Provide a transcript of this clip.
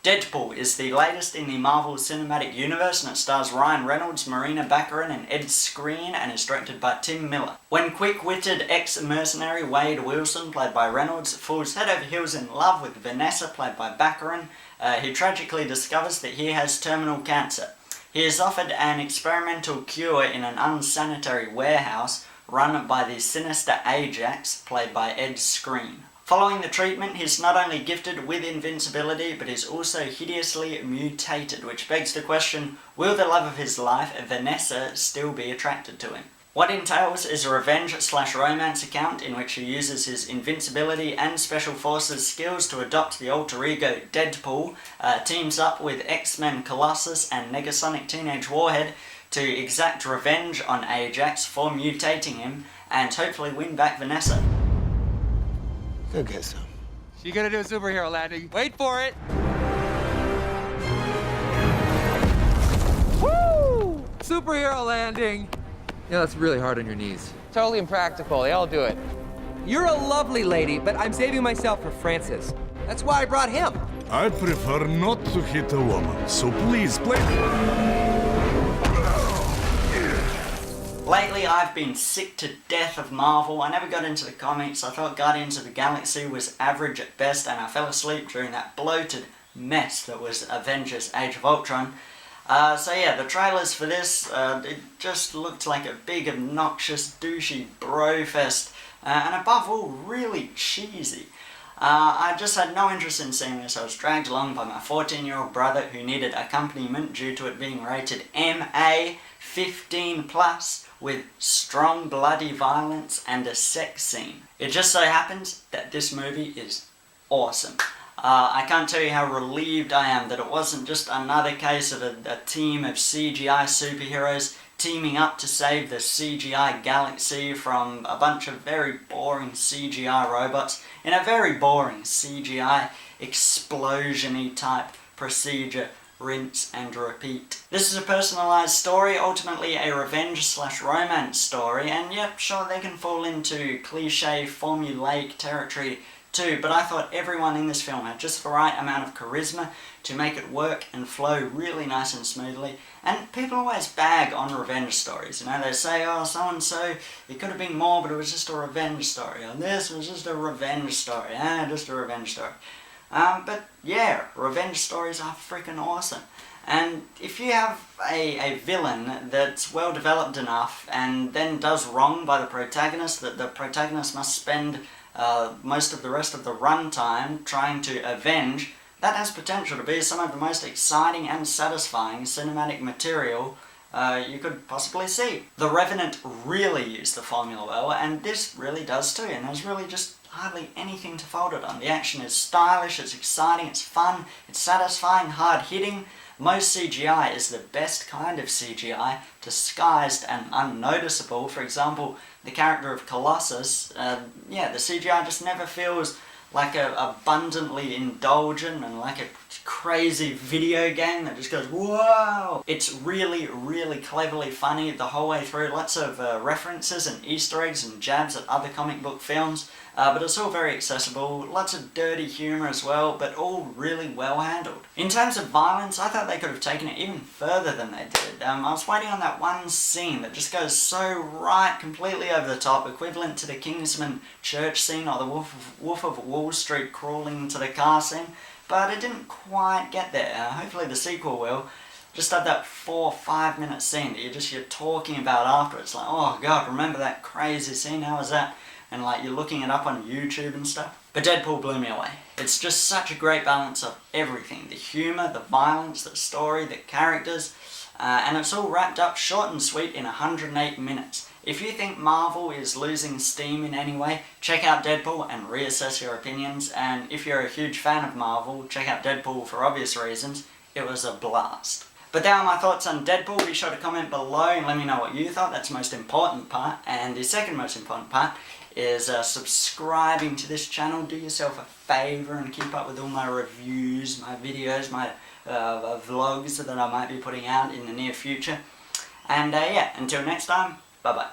Deadpool is the latest in the Marvel Cinematic Universe, and it stars Ryan Reynolds, Marina Baccarin and Ed Skrein, and is directed by Tim Miller. When quick-witted ex-mercenary Wade Wilson, played by Reynolds, falls head over heels in love with Vanessa, played by Baccarin, he tragically discovers that he has terminal cancer. He is offered an experimental cure in an unsanitary warehouse run by the sinister Ajax, played by Ed Skrein. Following the treatment, he's not only gifted with invincibility, but is also hideously mutated, which begs the question, will the love of his life, Vanessa, still be attracted to him? What entails is a revenge/romance account in which he uses his invincibility and special forces skills to adopt the alter ego Deadpool, teams up with X-Men Colossus and Negasonic Teenage Warhead to exact revenge on Ajax for mutating him, and hopefully win back Vanessa. Go get some. She's gonna do a superhero landing. Wait for it. Woo! Superhero landing. Yeah, that's really hard on your knees. Totally impractical. They all do it. You're a lovely lady, but I'm saving myself for Francis. That's why I brought him. I prefer not to hit a woman, so please play. Lately, I've been sick to death of Marvel. I never got into the comics. I thought Guardians of the Galaxy was average at best, and I fell asleep during that bloated mess that was Avengers Age of Ultron. So yeah, the trailers for this, it just looked like a big, obnoxious, douchey bro-fest, and above all, really cheesy. I just had no interest in seeing this. I was dragged along by my 14-year-old brother who needed accompaniment due to it being rated MA 15+, with strong bloody violence and a sex scene. It just so happens that this movie is awesome. I can't tell you how relieved I am that it wasn't just another case of a team of CGI superheroes teaming up to save the CGI galaxy from a bunch of very boring CGI robots in a very boring CGI explosion-y type procedure. Rinse and repeat. This is a personalised story, ultimately a revenge/romance story, and yep, sure, they can fall into cliche, formulaic territory too, but I thought everyone in this film had just the right amount of charisma to make it work and flow really nice and smoothly. And people always bag on revenge stories, you know, they say, oh, so-and-so, it could have been more, but it was just a revenge story, or this was just a revenge story, just a revenge story. But yeah, revenge stories are freaking awesome. And if you have a villain that's well developed enough and then does wrong by the protagonist, that the protagonist must spend most of the rest of the runtime trying to avenge, that has potential to be some of the most exciting and satisfying cinematic material you could possibly see. The Revenant really used the formula well, and this really does too, and there's really just hardly anything to fault it on. The action is stylish, it's exciting, it's fun, it's satisfying, hard-hitting. Most CGI is the best kind of CGI, disguised and unnoticeable. For example, the character of Colossus, yeah, the CGI just never feels like a abundantly indulgent and like a crazy video game that just goes, whoa! It's really, really cleverly funny the whole way through. Lots of references and Easter eggs and jabs at other comic book films, but it's all very accessible. Lots of dirty humour as well, but all really well handled. In terms of violence, I thought they could have taken it even further than they did. I was waiting on that one scene that just goes so right, completely over the top, equivalent to the Kingsman church scene or the Wolf of Wall Street crawling into the car scene, but it didn't quite get there. Hopefully the sequel will. Just have that 4 or 5 minute scene that you're talking about afterwards, like, oh god, remember that crazy scene, how was that? And like, you're looking it up on YouTube and stuff. But Deadpool blew me away. It's just such a great balance of everything. The humour, the violence, the story, the characters, and it's all wrapped up short and sweet in 108 minutes. If you think Marvel is losing steam in any way, check out Deadpool and reassess your opinions, and if you're a huge fan of Marvel, check out Deadpool for obvious reasons. It was a blast. But there are my thoughts on Deadpool. Be sure to comment below and let me know what you thought. That's the most important part. And the second most important part is subscribing to this channel. Do yourself a favour and keep up with all my reviews, my videos, my vlogs that I might be putting out in the near future. And yeah, until next time, bye bye.